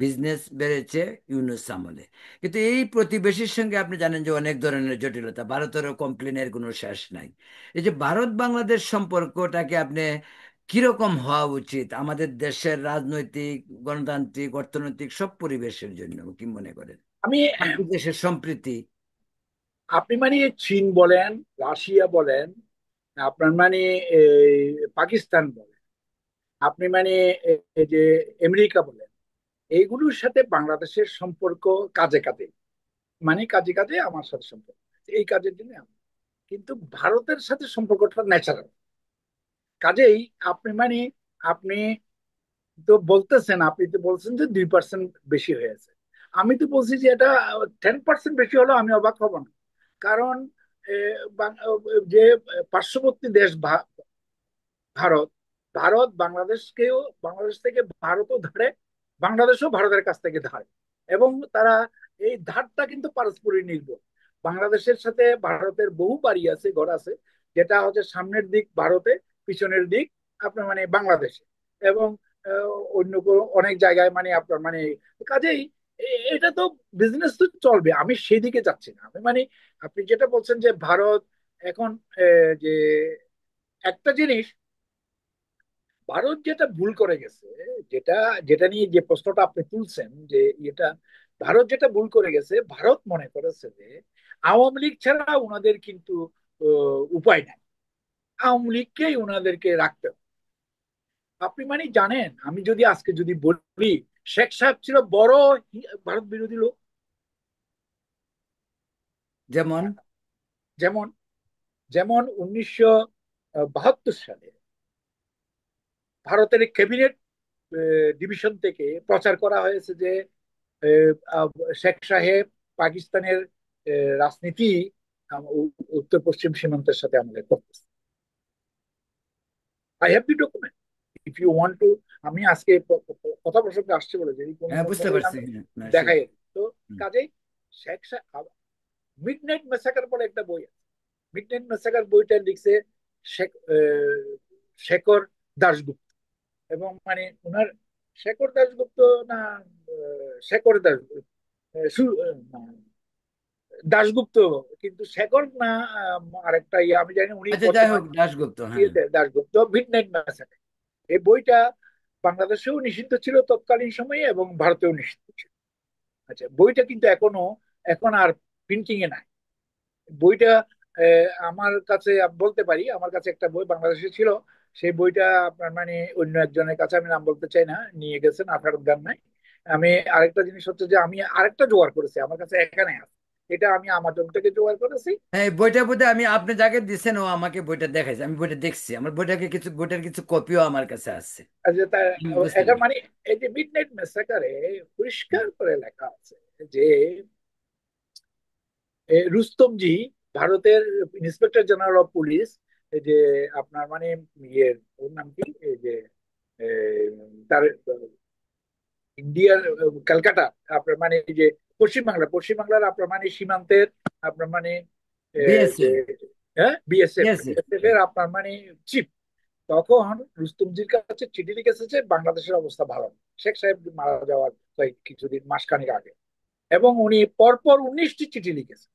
বিজনেস বেড়েছে ইউনূস আমলে। কিন্তু এই প্রতিবেশীর সঙ্গে আপনি জানেন যে অনেক ধরনের জটিলতা, ভারতেরও কমপ্লেনের কোনো শেষ নাই। এই যে ভারত বাংলাদেশ সম্পর্কটাকে আপনি কিরকম হওয়া উচিত আমাদের দেশের রাজনৈতিক, গণতান্ত্রিক, অর্থনৈতিক সব পরিবেশের জন্য, কি মনে করেন? আমি আর দুই দেশের সম্প্রীতি। আপনি চীন বলেন, রাশিয়া বলেন, আপনার এই পাকিস্তান বলেন, আপনি এই যে আমেরিকা বলেন, এইগুলোর সাথে বাংলাদেশের সম্পর্ক কাজে কাজে, কাজে কাজে আমার সাথে সম্পর্ক, এই কাজের জন্য কিন্তু ভারতের সাথে সম্পর্কটা ন্যাচারাল। কাজেই আপনি আপনি আপনি তো বলছেন যে 2% বেশি হয়েছে। আমি তো বলছি যে এটা 10% বেশি হলো আমি অবাক হব না। কারণ যে পার্শ্ববর্তী দেশ ভারত, ভারত বাংলাদেশকেও, বাংলাদেশ থেকে ভারতও ধারে, বাংলাদেশও ভারতের কাছ থেকে ধারে। এবং তারা এই ধারটা কিন্তু পারস্পরিক নির্ভর। বাংলাদেশের সাথে ভারতের বহু বাড়ি আছে, ঘর আছে, যেটা হচ্ছে সামনের দিক ভারতে, পিছনের দিক আপনার বাংলাদেশে। এবং অন্য অনেক জায়গায় আপনার কাজেই এটা তো বিজনেস তো চলবে, আমি সেই দিকে যাচ্ছি না। আমি আপনি যেটা বলছেন যে ভারত এখন যে একটা জিনিস, ভারত যেটা ভুল করে গেছে, যেটা যেটা নিয়ে যে প্রশ্নটা আপনি তুলছেন, যে এটা ভারত যেটা ভুল করে গেছে, ভারত মনে করেছে যে আওয়ামী লীগ ছাড়া ওনাদের কিন্তু উপায় নাই, আওয়ামী লীগকেই ওনাদেরকে রাখতে হবে। আপনি জানেন, আমি যদি আজকে যদি বলি, শেখ সাহেব ছিল বড় ভারত বিরোধী লোক। যেমন যেমন যেমন 1972 সালে ভারতের ক্যাবিনেট ডিভিশন থেকে প্রচার করা হয়েছে যে আহ, শেখ সাহেব পাকিস্তানের রাজনীতি উত্তর পশ্চিম সীমান্তের সাথে আমাদের করতেছে। I have the document, if you want to. আমি আজকে কথা প্রসঙ্গে আসছে বলে যদি কোনো হ্যাঁ, বুঝতে বলেন পারছি, আমি হ্যাঁ, না, দেখাই। শিওর। তো কাজেই শেখ সাহেব মিড নাইট মেসাকার বলে একটা বই আছে। মিড নাইট মেসাকার বইটা লিখছে শেখ শেখর দাশগুপ্ত। এবং ওনার শেখর দাশগুপ্ত না, শেখর দাশগুপ্ত, না, দাশগুপ্ত, কিন্তু শেখর না, আরেকটা ইয়ে আমি জানি। উনি আচ্ছা, যাই হোক, বর্তমানে দাশগুপ্ত, হ্যাঁ। ইয়েতে দাশগুপ্ত, মিড নাইট ম্যাসাকার। এই বইটা বাংলাদেশেও নিষিদ্ধ ছিল তৎকালীন সময়ে এবং ভারতেও নিষিদ্ধ ছিল। আচ্ছা, বইটা কিন্তু এখন আর প্রিন্টিং এ নাই। বইটা আমার কাছে আমি বলতে পারি, আমার কাছে একটা বই বাংলাদেশে ছিল। সেই বইটা আপনার অন্য একজনের কাছে, আমি নাম বলতে চাই না, নিয়ে গেছেন, আর ফেরত দেন নাই। আমি আরেকটা জিনিস হচ্ছে যে আমি আরেকটা জোগাড় করেছি, আমার কাছে এখানে আছে। এটা আমি আমাজন থেকে জোগাড় করেছি। হ্যাঁ, এই বইটা বোধহয় আমি আপনি যাকে দিচ্ছেন ও আমাকে বইটা দেখাইছে, আমি বইটা দেখছি, আমার বইটাকে কিছু বইটার কিছু কপিও আমার কাছে আছে। আর যে বুঝতে এখন পারছি। মানে এই যে মিডনাইট মেসাকারে পরিষ্কার করে লেখা আছে যে রুস্তমজি, ভারতের ইন্সপেক্টর জেনারেল অফ পুলিশ, এই যে আপনার মানে ইয়ের ওর নাম কি, এই যে এ, তার ইন্ডিয়ার ক্যালকাটা, আপনার মানে এই যে পশ্চিমবাংলার আপনার মানে সীমান্তের আপনার মানে যে বিএসএফ। হ্যাঁ বিএসএফ বিএসএফ। বিএসএফ এর আপনার মানে চিফ, তখন রুস্তমজির কাছে চিঠি লিখেছে যে বাংলাদেশের অবস্থা ভালো না, শেখ সাহেব মারা যাওয়ার কয়েক কিছুদিন মাসখানেক আগে। এবং উনি পরপর 19টি চিঠি লিখেছেন,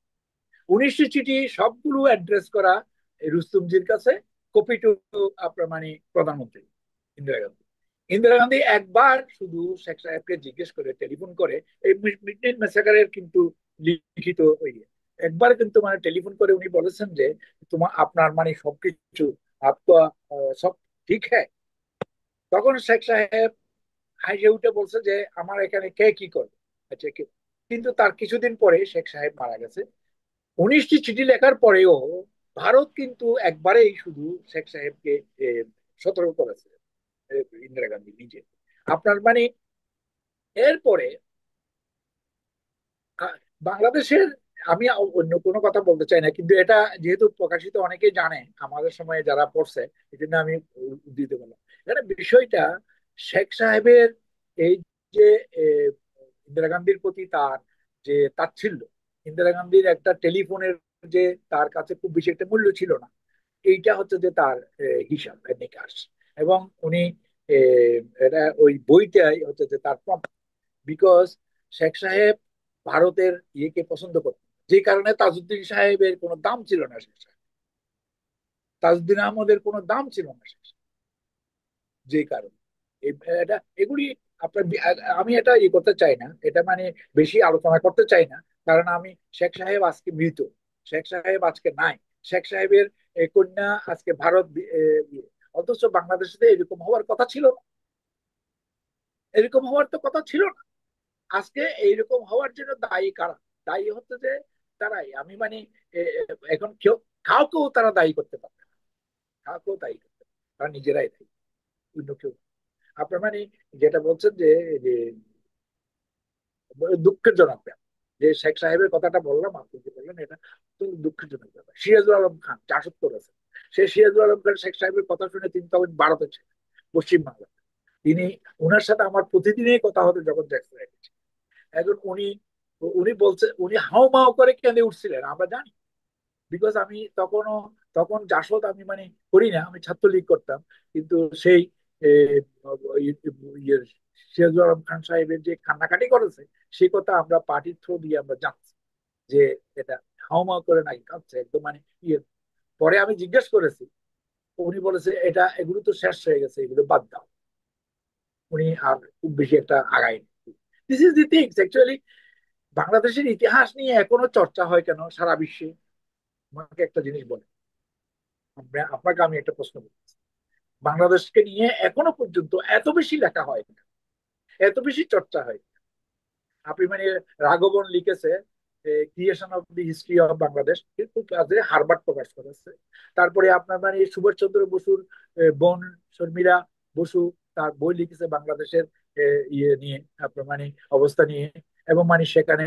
19টি চিঠি সবগুলো অ্যাড্রেস করা এই রুস্তমজির কাছে, কপি টু আপনার মানে প্রধানমন্ত্রী ইন্দিরা গান্ধী। ইন্দিরা গান্ধী একবার শুধু শেখ সাহেবকে জিজ্ঞেস করে, টেলিফোন করে, এই মিডনাইট মেসাকারের কিন্তু লিখিত ইয়ে, একবার কিন্তু মানে টেলিফোন করে উনি বলেছেন যে তোমার আপনার মানে সবকিছু আপনার সব ঠিক হ্যাঁ। তখন শেখ সাহেব হাইজে উঠে বলছে যে আমার এখানে কে কি করবে, আচ্ছা কি। কিন্তু তার কিছুদিন পরে শেখ সাহেব মারা গেছে। 19টি চিঠি লেখার পরেও ভারত কিন্তু একবারেই শুধু শেখ সাহেবকে এ, সতর্ক করেছে, ইন্দিরা গান্ধী নিজে। আপনার মানে এরপরে আ- বাংলাদেশের, আমি অন্য কোনো কথা বলতে চাই না, কিন্তু এটা যেহেতু প্রকাশিত অনেকেই জানে, আমাদের সময়ে যারা পড়ছে, এই জন্য আমি দিতে পারলাম। এখানে বিষয়টা শেখ সাহেবের এই যে এ, ইন্দিরা গান্ধীর প্রতি তার যে তাচ্ছিল্য, ইন্দিরা গান্ধীর একটা টেলিফোনের যে তার কাছে খুব বেশি একটা মূল্য ছিল না, এইটা হচ্ছে যে তার হিসাব নিকাশ। এবং উনি এ, এটা ওই বইটাই হচ্ছে যে তার প্রমাণ। বিকজ শেখ সাহেব ভারতের ইয়েকে পছন্দ করতেন, যে কারণে তাজউদ্দিন সাহেবের কোনো দাম ছিল না শেখ সাহেব, তাজউদ্দিন আহমদের কোনো দাম ছিল না শেখ সাহেব, যে কারণে এটা এগুলি আপনার আমি এটা ইয়ে করতে চাই না, এটা মানে বেশি আলোচনা করতে চাই না। কারণ আমি শেখ সাহেব আজকে মৃত, শেখ সাহেব আজকে নাই, শেখ সাহেবের কন্যা আজকে ভারত ইয়ে। অথচ বাংলাদেশে এরকম হওয়ার কথা ছিল না, এরকম হওয়ার তো কথা ছিল না। আজকে এইরকম হওয়ার জন্য দায়ী কারা? দায়ী হচ্ছে যে তারাই। আমি মানে এখন কেউ কাউকেও তারা দায়ী করতে পারবে না, কাউকেও দায়ী করতে পারবে না। তারা নিজেরাই দায়ী, অন্য কেউ না। আপনার মানে যেটা বলছেন যে যে দুঃখজনক ব্যাপার যে শেখ সাহেবের কথাটা বললাম, আপনি যে বললেন এটা অত্যন্ত দুঃখজনক ব্যাপার। সিরাজুল আলম খান ৬৪ আছে, সে সিরাজুল আলম খান শেখ সাহেবের কথা শুনে তিনি তখন ভারতে ছিলেন, পশ্চিমবাংলা। তিনি, ওনার সাথে আমার প্রতিদিনই কথা হতো যখন জ্যাকসন। এখন উনি উনি বলছে, উনি হাও মাও করে কেঁদে উঠছিলেন, আমরা জানি। বিকজ আমি তখনও, তখন জাসদ আমি মানে করি না, আমি ছাত্রলীগ করতাম। কিন্তু সেই এ, ইয়ের সিরাজুল আলম খান সাহেবের যে কান্নাকাটি করেছে, সেই কথা আমরা পার্টির থ্রু দিয়ে আমরা জানছি যে এটা হাউমাউ করে নাকি কাঁদছে একদম মানে ইয়ে। পরে আমি জিজ্ঞেস করেছি, উনি বলেছে এটা এগুলো তো শেষ হয়ে গেছে, এগুলো বাদ দাও। উনি আর খুব বেশি একটা আগায়নি। This is the things actually. বাংলাদেশের ইতিহাস নিয়ে এখনো চর্চা হয় কেন সারা বিশ্বে? আমাকে একটা জিনিস বলে, আপনাকে আমি একটা প্রশ্ন করছি, বাংলাদেশকে নিয়ে এখনো পর্যন্ত এত বেশি লেখা হয় না, এত বেশি চর্চা হয়। আপনি মানে রাঘবন লিখেছে creation of the history of Bangladesh, কিন্তু কাজে হারবার্ট প্রকাশ করেছে। তারপরে আপনার মানে সুভাষচন্দ্র বসুর বোন শর্মিলা বসু তার বই লিখেছে বাংলাদেশের ইয়ে নিয়ে, আপনার মানে অবস্থা নিয়ে। এবং মানে সেখানে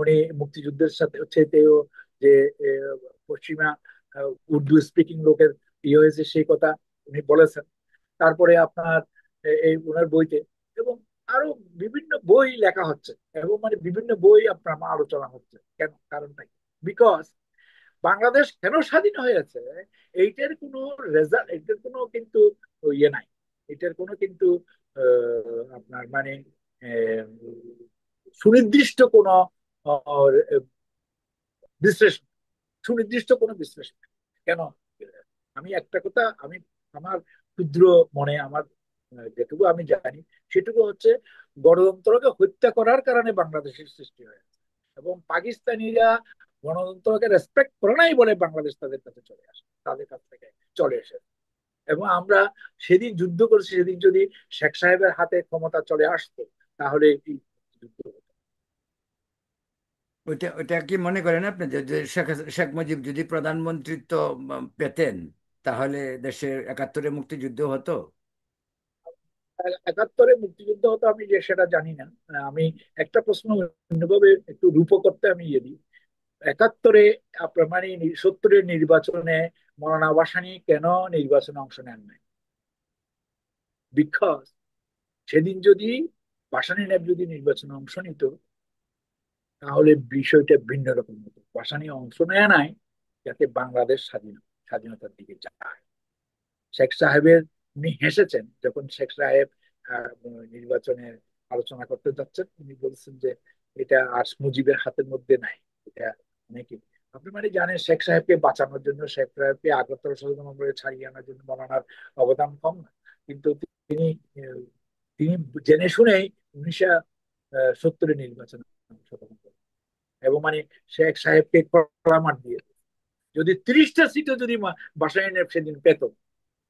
উনি মুক্তিযুদ্ধের সাথে হচ্ছে যে পশ্চিমা উর্দু স্পিকিং লোকের ইয়ে হয়েছে সেই কথা উনি বলেছেন। তারপরে আপনার এই ওনার বইতে, এবং আরো বিভিন্ন বই লেখা হচ্ছে, এবং মানে বিভিন্ন বই আপনার আলোচনা হচ্ছে। কেন? কারণটা কি? বিকজ বাংলাদেশ কেন স্বাধীন হয়েছে, এইটার কোনো রেজাল্ট, এইটার কোনো কিন্তু ইয়ে নাই, এটার কোনো কিন্তু আপনার মানে আহ, সুনির্দিষ্ট কোনো বিশ্লেষণ, সুনির্দিষ্ট কোনো বিশ্লেষণ কেন। আমি একটা কথা, আমি আমার ক্ষুদ্র মনে আমার যেটুকু আমি জানি সেটুকু হচ্ছে, গণতন্ত্রকে হত্যা করার কারণে বাংলাদেশের সৃষ্টি হয়েছে, এবং পাকিস্তানিরা গণতন্ত্রকে রেসপেক্ট করে নাই বলে বাংলাদেশ তাদের কাছে চলে আসে, তাদের কাছ থেকে চলে এসে। এবং আমরা সেদিন যুদ্ধ করেছি, সেদিন যদি শেখ সাহেবের হাতে ক্ষমতা চলে আসতো, তাহলে এই যুদ্ধ হতো। ওইটা ওইটা কি মনে করেন আপনি যে যে শেখ শেখ মুজিব যদি প্রধানমন্ত্রিত্ব পেতেন তাহলে দেশের একাত্তরে মুক্তিযুদ্ধ হতো? একাত্তরে মুক্তিযুদ্ধ হতো আমি যে সেটা জানি না। আমি একটা প্রশ্ন অন্যভাবে একটু রূপ করতে আমি ইয়ে দিই। একাত্তরে আপনার মানে 70-এর নির্বাচনে মৌলানা ভাসানী কেন নির্বাচনে অংশ নেন নাই? বিকজ সেদিন যদি ভাসানী ন্যাপ যদি নির্বাচনে অংশ নিত, তাহলে বিষয়টা ভিন্ন রকম হতো। ভাসানী অংশ নেয় নাই যাতে বাংলাদেশ স্বাধীনতার দিকে যায়। শেখ সাহেবের, উনি হেসেছেন যখন শেখ সাহেব নির্বাচনের আলোচনা করতে যাচ্ছেন। উনি বলছেন যে এটা আর মুজিবের হাতের মধ্যে নাই, এটা নাকি আপনি মানে জানেন শেখ সাহেবকে বাঁচানোর জন্য, শেখ সাহেবকে আগরতলা ষড়যন্ত্রে ছাড়িয়ে আনার জন্য মৌলানার অবদান কম না। কিন্তু তিনি আহ, তিনি জেনে শুনেই 1970-এর নির্বাচনে অংশগ্রহণ করেন এবং মানে শেখ সাহেবকে কড়া মার দিয়ে, যদি 30টা সিটও যদি বাসায় সেদিন পেত,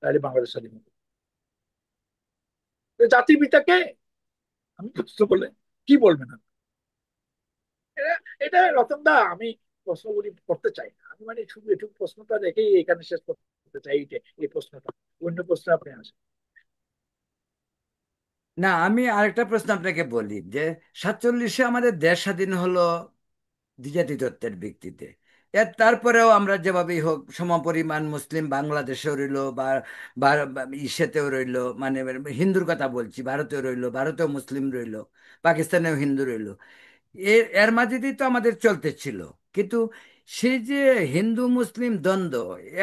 তাহলে বাংলাদেশ স্বাধীন হতো। তো জাতির পিতাকে আমি প্রশ্ন করলে কি বলবেন আপনি? এটা এটা রতন দা, আমি প্রশ্নগুলি করতে চাই না। আমি মানে শুধু এটুকু প্রশ্নটা রেখেই এখানে শেষ করতে চাই। এই প্রশ্নটা, অন্য প্রশ্ন আপনি আসেন। না, আমি আরেকটা প্রশ্ন আপনাকে বলি যে 47-এ আমাদের দেশ স্বাধীন হলো দ্বিজাতি তত্ত্বের ভিত্তিতে। এর তারপরেও আমরা যেভাবেই হোক সমপরিমাণ মুসলিম বাংলাদেশেও রইলো বা ইসেতেও রইলো, মানে হিন্দুর কথা বলছি, ভারতেও রইলো, ভারতেও মুসলিম রইলো, পাকিস্তানেও হিন্দু রইলো। এর এর মাঝে দিয়ে তো আমাদের চলতেছিল। কিন্তু সেই যে হিন্দু মুসলিম দ্বন্দ্ব,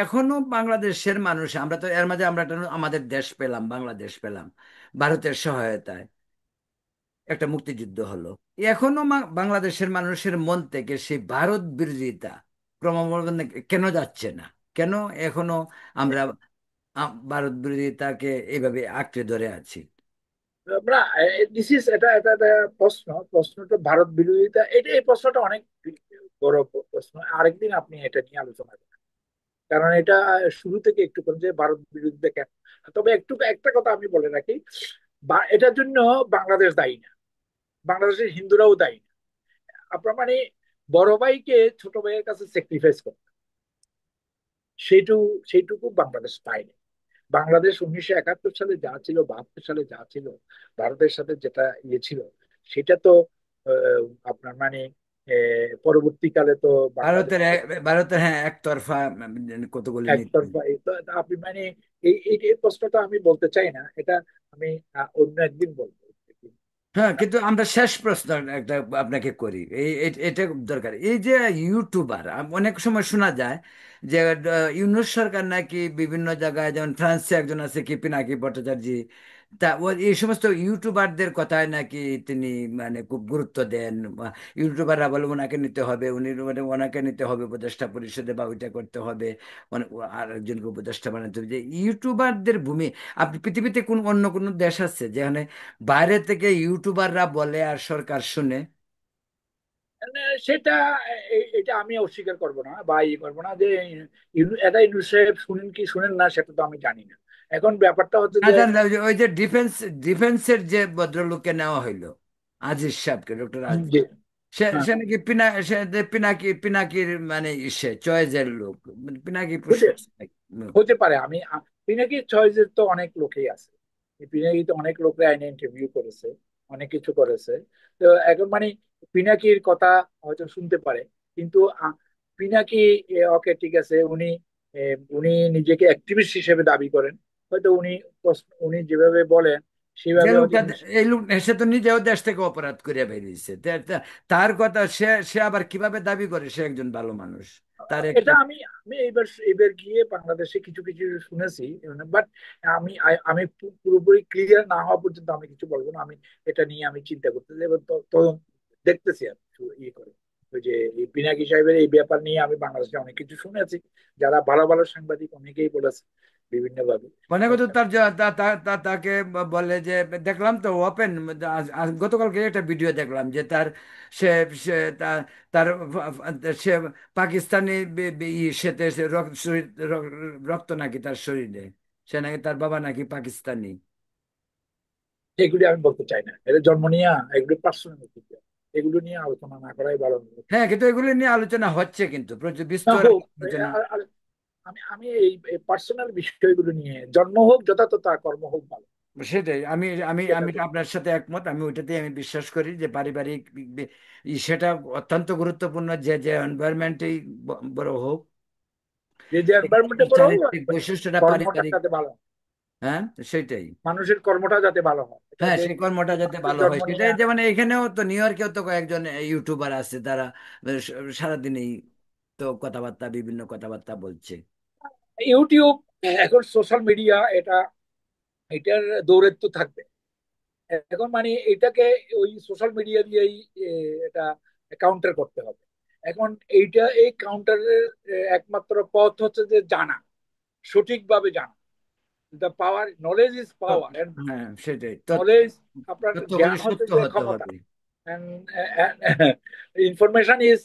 এখনো বাংলাদেশের মানুষ, আমরা তো এর মাঝে আমরা আমাদের দেশ পেলাম, বাংলাদেশ পেলাম ভারতের সহায়তায়, একটা মুক্তিযুদ্ধ হলো। এখনো বাংলাদেশের মানুষের মন থেকে সেই ভারত বিরোধিতা ক্রমবর্ধমান কেন যাচ্ছে না? কেন এখনো আমরা ভারত বিরোধিতাকে এইভাবে আঁকড়ে ধরে আছি? আমরা দিস ইজ এটা এটা একটা প্রশ্নটা ভারত বিরোধিতা, এটা এই প্রশ্নটা অনেক বড় প্রশ্ন। আরেকদিন আপনি এটা নিয়ে আলোচনা করেন, কারণ এটা শুরু থেকে একটু কোন যে ভারত বিরোধিতা কেন। তবে একটু একটা কথা আমি বলে রাখি, এটার জন্য বাংলাদেশ দায়ী না, বাংলাদেশের হিন্দুরাও দায়ী না। আপনার মানে বড় ভাইকে ছোট ভাইয়ের কাছে স্যাক্রিফাইস করতে, সেইটুকু সেইটুকু বাংলাদেশ পায়নি। বাংলাদেশ 1971 সালে যা ছিল, 72 সালে যা ছিল, ভারতের সাথে যেটা ইয়ে ছিল, সেটা তো আপনার মানে পরবর্তীকালে তো ভারতের বাংলাদেশকে ভারতের হ্যাঁ একতরফা কতগুলি নীতি। একতরফা আপনি মানে এই প্রশ্নটা আমি বলতে চাই না, এটা আমি অন্য একদিন বলবো। হ্যাঁ, কিন্তু আমরা শেষ প্রশ্ন একটা আপনাকে করি, এটা খুব দরকার। এই যে ইউটিউবার, অনেক সময় শোনা যায় যে ইউনূস সরকার নাকি বিভিন্ন জায়গায়, যেমন ফ্রান্সে একজন আছে কি পিনাকি ভট্টাচার্য, তা ও এই সমস্ত ইউটিউবারদের কথায় নাকি তিনি মানে খুব গুরুত্ব দেন। ইউটিউবাররা বলে ওনাকে নিতে হবে, উনি মানে ওনাকে নিতে হবে উপদেষ্টা পরিষদে, বা ওইটা করতে হবে, মানে আর একজনকে উপদেষ্টা বানাতে হবে। যে ইউটিউবারদের ভূমি, আপনি পৃথিবীতে কোন অন্য কোন দেশ আছে যেখানে বাইরে থেকে ইউটিউবাররা বলে আর সরকার শুনে? মানে সেটা এটা আমি অস্বীকার করব না বা ইয়ে করবো না যে এটা ইউনূস সাহেব শুনেন কি শুনেন না সেটা তো আমি জানি না। এখন ব্যাপারটা হচ্ছে না যে জান, ওই যে ডিফেন্সের যে ভদ্রলোককে নেওয়া হইলো, আজিজ সাহেবকে, ডক্টর আজিজ, যে সে হ্যাঁ, সে নাকি সে যে পিনাকির মানে ইসে চয়েসের লোক, মানে পিনাকি হতে প্রশংসা লোক। হতে পারে। পিনাকি চয়েসের তো অনেক লোকই আছে। এই পিনাকি তো অনেক লোকরা আইনে ইন্টারভিউ করেছে, অনেক কিছু করেছে। তো এখন মানে পিনাকির কথা হয়তো শুনতে পারে, কিন্তু পিনাকি ওকে ঠিক আছে, উনি নিজেকে অ্যাক্টিভিস্ট হিসেবে দাবি করেন। হয়তো উনি যেভাবে বলেন যে সেইভাবে হয়তো লোকটা, এই লোক সে তো নিজেও দেশ থেকে অপরাধ করে বেরিয়েছে, তার কথা সে সে আবার কিভাবে দাবি করে সে একজন ভালো মানুষ? তার এটা একটা আমি আমি এইবার এবার গিয়ে বাংলাদেশে কিছু কিছু শুনেছি, বাট আমি পুরোপুরি ক্লিয়ার না হওয়া পর্যন্ত আমি কিছু বলবো না। আমি এটা নিয়ে আমি চিন্তা করতেছি এবার তো দেখতেছি আর একটু ইয়ে করে। ওই যে এই পিনাকি সাহেবের এই ব্যাপার নিয়ে আমি বাংলাদেশে অনেক কিছু শুনেছি, যারা ভালো ভালো সাংবাদিক অনেকেই বলেছে বিভিন্ন ভাবে। মনে করতো তার তাকে বলে যে, দেখলাম তো ওপেন, গতকালকে একটা ভিডিও দেখলাম যে তার সে সে তার সে পাকিস্তানি সেতে সে রক্ত নাকি তার শরীরে, সে নাকি তার বাবা নাকি পাকিস্তানি। এগুলি আমি বলতে চাই না, এদের জন্ম নিয়ে এগুলি পার্সোনাল, এগুলো নিয়ে আলোচনা না করাই ভালো হবে। হ্যাঁ, কিন্তু এগুলো নিয়ে আলোচনা হচ্ছে, কিন্তু প্রচুর না বিস্তর হোক, আলোচনা। আমি আমি এই পার্সোনাল বিষয়গুলো নিয়ে, জন্ম হোক যথাযথ, কর্ম হোক ভালো, সেটাই, আমি আমি সেটা আমি বলি। আপনার সাথে একমত। আমি ওইটাতেই আমি বিশ্বাস করি যে পারিবারিক সেটা অত্যন্ত গুরুত্বপূর্ণ, যে যে এনভায়রনমেন্টেই বড় হোক, যে যে এনভায়রনমেন্টে বড় হোক, চারিত্রিক বৈশিষ্ট্যটা কর্মটা পারিবারিক। যাতে ভালো হয়, হ্যাঁ, সেটাই। মানুষের কর্মটা যাতে ভালো হয়, এটা হ্যাঁ, যে সেই কর্মটা যাতে মানুষের ভালো হয় জন্ম নিয়ে। সেটাই। যেমন এখানেও তো, নিউ ইয়র্কেও তো কয়েকজন ইউটিউবার আছে, তারা সারাদিনই তো কথাবার্তা, বিভিন্ন কথাবার্তা বলছে। ইউটিউব, এখন সোশ্যাল মিডিয়া, এটার দৌড়ে তো থাকবে। এখন মানে এটাকে ওই সোশ্যাল মিডিয়া দিয়েই এটা কাউন্টার করতে হবে। এখন এই কাউন্টারের একমাত্র পথ হচ্ছে যে জানা, সঠিকভাবে জানা। দ্য পাওয়ার, নলেজ ইজ তো- পাওয়ার, এন্ড হ্যাঁ, সেটাই তো। নলেজ, আপনার তথ্যগুলি জ্ঞান হচ্ছে সত্য যে হতে ক্ষমতা, হবে। Information is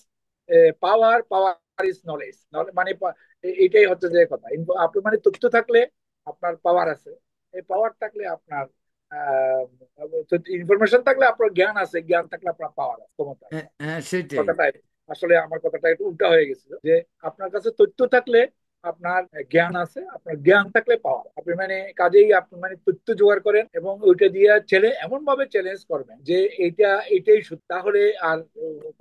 power, power is knowledge, মানে এটাই হচ্ছে যে কথা। আপনি মানে তথ্য থাকলে আপনার পাওয়ার আছে, এই পাওয়ার থাকলে আপনার ইনফরমেশন থাকলে আপনার জ্ঞান আছে, জ্ঞান থাকলে আপনার পাওয়ার আছে, ক্ষমতা আছে। হ্যাঁ, হ্যাঁ, সেটাই। কথাটাই, আসলে আমার কথাটা একটু উল্টা হয়ে গেছিল, যে আপনার কাছে তথ্য থাকলে আপনার জ্ঞান আছে, আপনার জ্ঞান থাকলে পাওয়ার। আপনি মানে কাজেই আপনি মানে তথ্য জোগাড় করেন এবং ওইটা দিয়ে এমন ভাবে চ্যালেঞ্জ করবেন যে এটাই সত্যি, তাহলে আর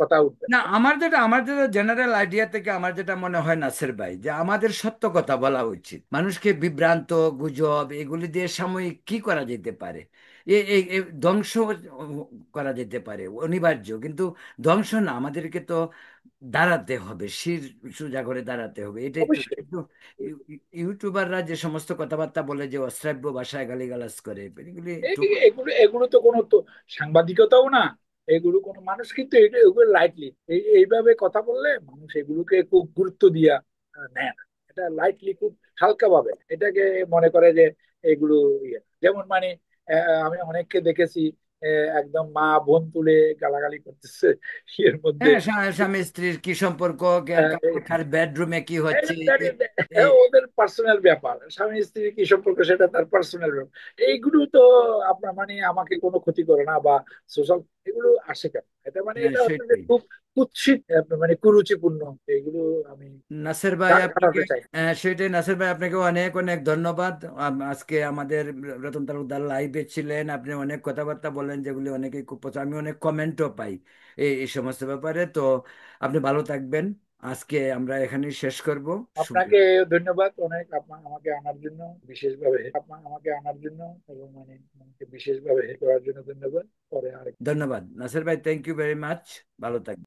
কথা উঠবে না, না। আমার যেটা জেনারেল আইডিয়া থেকে আমার যেটা মনে হয় নাসির ভাই, যে আমাদের সত্য কথা বলা উচিত। মানুষকে বিভ্রান্ত, গুজব এগুলি দিয়ে সাময়িক কি করা যেতে পারে, ধ্বংস করা যেতে পারে অনিবার্য, কিন্তু ধ্বংস না, আমাদেরকে তো দাঁড়াতে হবে, শির সোজা করে দাঁড়াতে হবে, এটাই তো। অবশ্যই। কিন্তু ইউটিউবাররা যে সমস্ত কথাবার্তা বলে, যে অশ্রাব্য ভাষায় গালিগালাজ করে, এগুলি একটু। এগুলো এগুলো তো কোনো তো সাংবাদিকতাও না, এগুলো কোনো মানুষ কিন্তু এগুলো লাইটলি, এইভাবে কথা বললে মানুষ এগুলোকে খুব গুরুত্ব দিয়া নেয় না। এটা লাইটলি, খুব হালকা ভাবে এটাকে মনে করে যে এগুলো ইয়ে। যেমন মানে আমি অনেককে দেখেছি, একদম মা বোন তুলে গালাগালি করতেছে এর মধ্যে। হ্যাঁ, স্বামী স্ত্রীর কি সম্পর্ক, আহ, কার বেডরুমে কি হচ্ছে, that- ওদের পার্সোনাল ব্যাপার, স্বামী স্ত্রী কি সম্পর্ক সেটা তার পার্সোনাল ব্যাপার। এইগুলো তো আপনার মানে আমাকে কোনো ক্ষতি করে না, বা সোশ্যাল এগুলো আসে কেন? এটা মানে এটা হচ্ছে যে সেটাই। খুব কুৎসিত, আপনার মানে কুরুচিপূর্ণ। এগুলো আমি নাসির ভাই আপনাকে, কাটাতে চাই। সেটাই নাসির ভাই, আপনাকে অনেক অনেক ধন্যবাদ। আজকে আমাদের রতন তালুকদার লাইভে ছিলেন, আপনি অনেক কথাবার্তা বলেন যেগুলি অনেকেই খুব পছন্দ, আমি অনেক কমেন্টও পাই এই সমস্ত ব্যাপারে। তো আপনি ভালো থাকবেন। আজকে আমরা এখানেই শেষ করব। শুভ আপনাকে ধন্যবাদ অনেক, আপনার আমাকে আনার জন্য, বিশেষভাবে আপনার আমাকে আনার জন্য, এবং মানে আমাকে বিশেষভাবে করার জন্য ধন্যবাদ। পরে আর ধন্যবাদ নাসির ভাই, থ্যাংক ইউ ভেরি মাচ। ভালো থাকবেন।